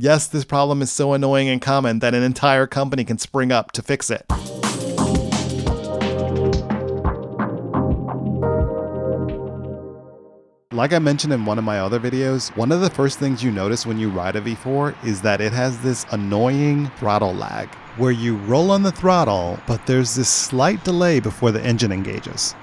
Yes, this problem is so annoying and common that an entire company can spring up to fix it. Like I mentioned in one of my other videos, one of the first things you notice when you ride a V4 is that it has this annoying throttle lag, where you roll on the throttle, but there's this slight delay before the engine engages.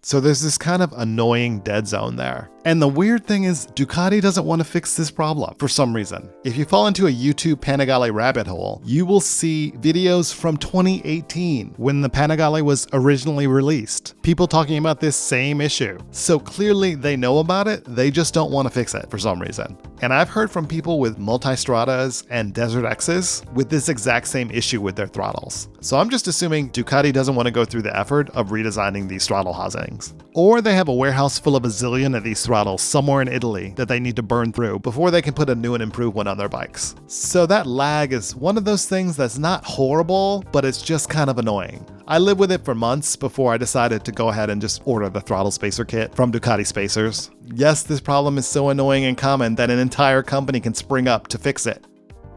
So there's this kind of annoying dead zone there. And the weird thing is, Ducati doesn't want to fix this problem for some reason. If you fall into a YouTube Panigale rabbit hole, you will see videos from 2018 when the Panigale was originally released. People talking about this same issue. So clearly they know about it, they just don't want to fix it for some reason. And I've heard from people with Multistradas and Desert X's with this exact same issue with their throttles. So I'm just assuming Ducati doesn't want to go through the effort of redesigning these throttle housings. Or they have a warehouse full of a zillion of these throttles somewhere in Italy that they need to burn through before they can put a new and improved one on their bikes. So that lag is one of those things that's not horrible, but it's just kind of annoying. I lived with it for months before I decided to go ahead and just order the throttle spacer kit from Ducati Spacers. Yes, this problem is so annoying and common that an entire company can spring up to fix it.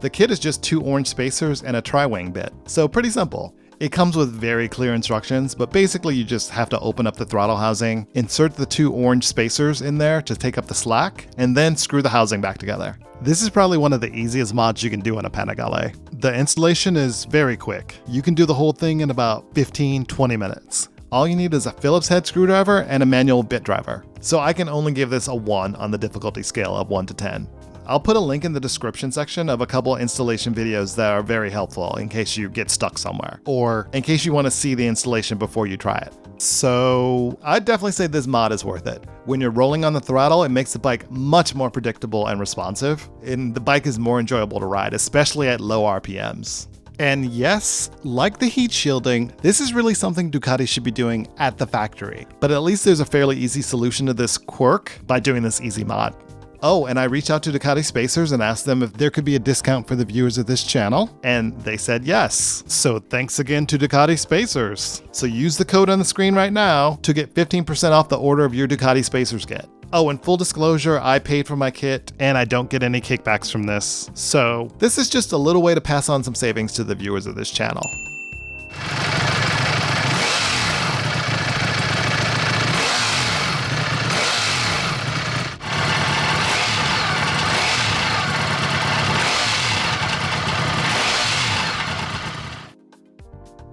The kit is just 2 orange spacers and a tri-wing bit, so pretty simple. It comes with very clear instructions, but basically you just have to open up the throttle housing, insert the 2 orange spacers in there to take up the slack, and then screw the housing back together. This is probably one of the easiest mods you can do on a Panigale. The installation is very quick. You can do the whole thing in about 15-20 minutes. All you need is a Phillips head screwdriver and a manual bit driver. So I can only give this a 1 on the difficulty scale of 1 to 10. I'll put a link in the description section of a couple installation videos that are very helpful in case you get stuck somewhere, or in case you want to see the installation before you try it. So I'd definitely say this mod is worth it. When you're rolling on the throttle, it makes the bike much more predictable and responsive, and the bike is more enjoyable to ride, especially at low RPMs. And yes, like the heat shielding, this is really something Ducati should be doing at the factory, but at least there's a fairly easy solution to this quirk by doing this easy mod. Oh, and I reached out to Ducati Spacers and asked them if there could be a discount for the viewers of this channel, and they said yes. So thanks again to Ducati Spacers. So use the code on the screen right now to get 15% off the order of your Ducati Spacers kit. Oh, and full disclosure, I paid for my kit and I don't get any kickbacks from this. So this is just a little way to pass on some savings to the viewers of this channel.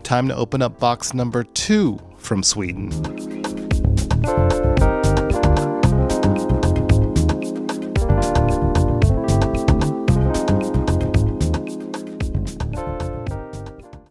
Time to open up box number 2 from Sweden.